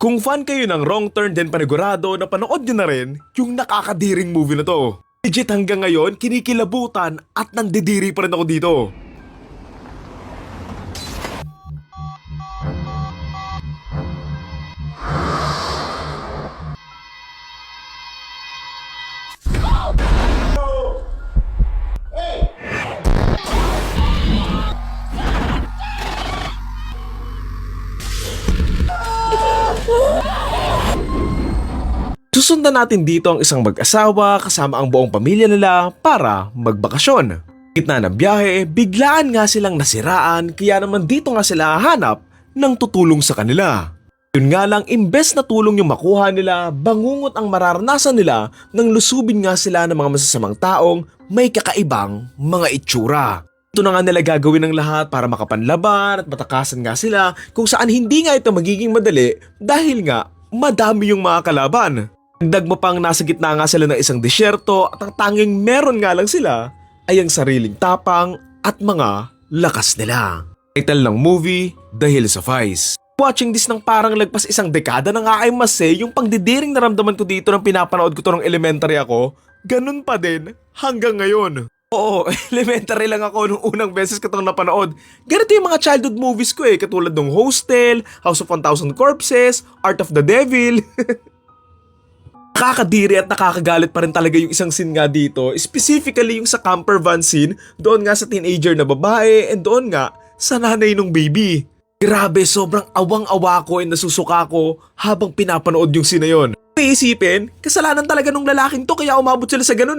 Kung fan kayo ng Wrong Turn, then panigurado na panood nyo na rin yung nakakadiring movie na to. Legit hanggang ngayon, kinikilabutan at nandidiri pa rin ako dito. Susundan natin dito ang isang mag-asawa kasama ang buong pamilya nila para magbakasyon. Gitna ng biyahe, biglaan nga silang nasiraan kaya naman dito nga sila hahanap ng tutulong sa kanila. Yun nga lang, imbes na tulong yung makuha nila, bangungot ang mararanasan nila nang lusubin nga sila ng mga masasamang taong may kakaibang mga itsura. Ito na nga nila gagawin ng lahat para makapanlaban at matakasan nga sila kung saan hindi nga ito magiging madali dahil nga madami yung mga kalaban. Dagdag mo pang nasa gitna nga sila ng isang disyerto at ang tanging meron nga lang sila ay ang sariling tapang at mga lakas nila. Title ng movie, The Hills of Ice. Watching this nang parang lagpas isang dekada na nga ay yung pangdidiring naramdaman ko dito nang pinapanood ko to ng elementary ako, ganun pa din hanggang ngayon. Oo, elementary lang ako nung unang beses ko itong napanood. Ganito yung mga childhood movies ko katulad ng Hostel, House of 1000 Corpses, Art of the Devil. Nakakadiri at nakakagalit pa rin talaga yung isang scene nga dito, specifically yung sa camper van scene, doon nga sa teenager na babae and doon nga sa nanay ng baby. Grabe, sobrang awang-awa ko and nasusuka ko habang pinapanood yung scene na yun. May isipin, kasalanan talaga nung lalaking to kaya umabot sila sa ganun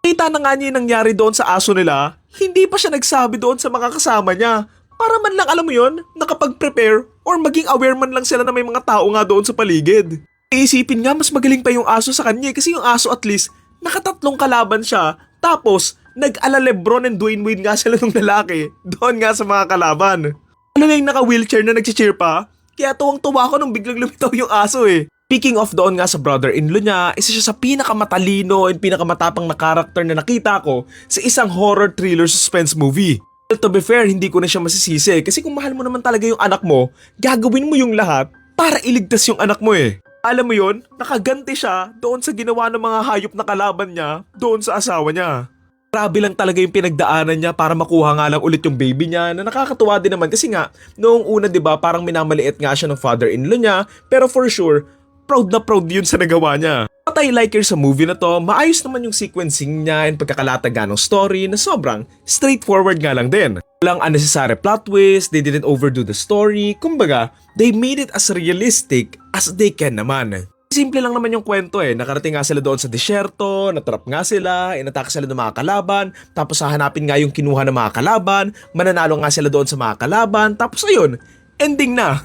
Kita na nga niya yung nangyari doon sa aso nila, hindi pa siya nagsabi doon sa mga kasama niya. Para man lang alam mo yun, nakapag-prepare or maging aware man lang sila na may mga tao nga doon sa paligid. Iisipin nga mas magaling pa yung aso sa kanya kasi yung aso at least nakatatlong kalaban siya tapos nag-ala Lebron and Dwayne Wade nga sila ng lalaki doon nga sa mga kalaban. Ano na yung naka-wheelchair na nag-cheer pa? Kaya tuwang-tuwa ko nung biglang lumitaw yung aso Speaking of doon nga sa brother-in-law niya, isa siya sa pinakamatalino and pinakamatapang na karakter na nakita ko sa isang horror thriller suspense movie. Well, to be fair, hindi ko na siya masisisi kasi kung mahal mo naman talaga yung anak mo, gagawin mo yung lahat para iligtas yung anak mo Alam mo yon, nakaganti siya doon sa ginawa ng mga hayop na kalaban niya doon sa asawa niya. Grabe lang talaga yung pinagdaanan niya para makuha nga lang ulit yung baby niya na nakakatuwa din naman kasi nga noong una 'di ba parang minamaliit nga siya ng father-in-law niya pero for sure proud na proud yun sa nagawa niya. What I like here sa movie na to, maayos naman yung sequencing niya and pagkakalataga ng story na sobrang straightforward nga lang din. Walang unnecessary plot twist, they didn't overdo the story, kumbaga, they made it as realistic as they can naman. Simple lang naman yung kwento nakarating nga sila doon sa disyerto, natrap nga sila, inatake sila ng mga kalaban, tapos hahanapin nga yung kinuha ng mga kalaban, mananalo nga sila doon sa mga kalaban, tapos ayun, ending na.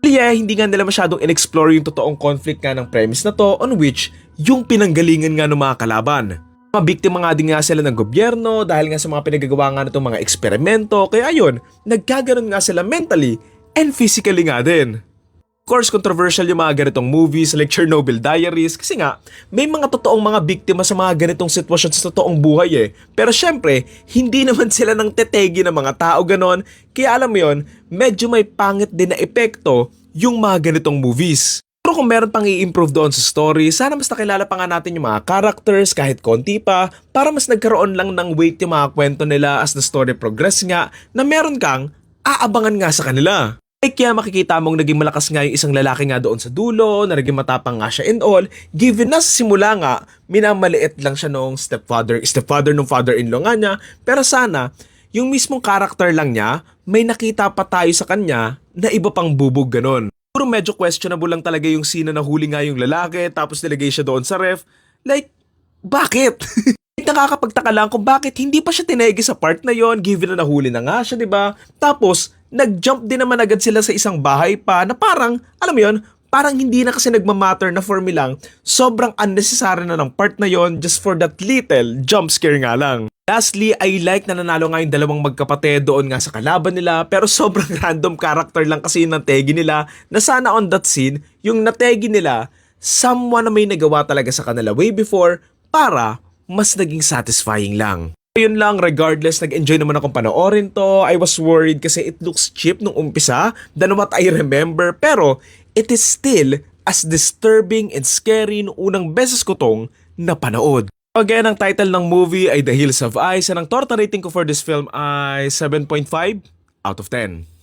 Hindi nga nila masyadong in-explore yung totoong conflict nga ng premise na to on which yung pinanggalingan nga ng mga kalaban. Mga biktima nga din nga sila ng gobyerno dahil nga sa mga pinagagawa nga nitong mga eksperimento kaya ayun, nagkaganon nga sila mentally and physically nga din. Of course, controversial yung mga ganitong movies like Chernobyl Diaries kasi nga may mga totoong mga biktima sa mga ganitong sitwasyon sa totoong buhay Pero syempre, hindi naman sila ng tetegi ng mga tao ganon kaya alam mo yon, medyo may pangit din na epekto yung mga ganitong movies. Pero kung meron pang i-improve doon sa story, sana mas nakilala pa nga natin yung mga characters kahit konti pa para mas nagkaroon lang ng weight yung mga kwento nila as the story progress nga na meron kang aabangan nga sa kanila. Kaya makikita mong naging malakas nga yung isang lalaki nga doon sa dulo, na naging matapang nga siya and all, given na sa simula nga, minamaliit lang siya noong stepfather nung father-in-law nga niya, pero sana, yung mismong karakter lang niya, may nakita pa tayo sa kanya na iba pang bubog ganon. Puro medyo questionable lang talaga yung scene na nahuli nga yung lalaki, tapos nilagay siya doon sa ref. Like, bakit? Nakakapagtaka lang kung bakit hindi pa siya tinegi sa part na yon given na nahuli na nga siya, diba? Tapos, nag-jump din naman agad sila sa isang bahay pa na parang, alam mo yun, parang hindi na kasi nagmamatter na for me lang, sobrang unnecessary na ng part na yon just for that little jump scare nga lang. Lastly, I like na nanalo nga yung dalawang magkapatid doon nga sa kalaban nila pero sobrang random character lang kasi yung nategi nila na sana on that scene, yung nategi nila, someone na may nagawa talaga sa kanila way before para mas naging satisfying lang. Yun lang, regardless, nag-enjoy naman akong panoorin to. I was worried kasi it looks cheap nung umpisa than what I remember. Pero, it is still as disturbing and scary noong unang beses ko tong napanood. Again, ang title ng movie ay The Hills Have Eyes and ang torta rating ko for this film ay 7.5 out of 10.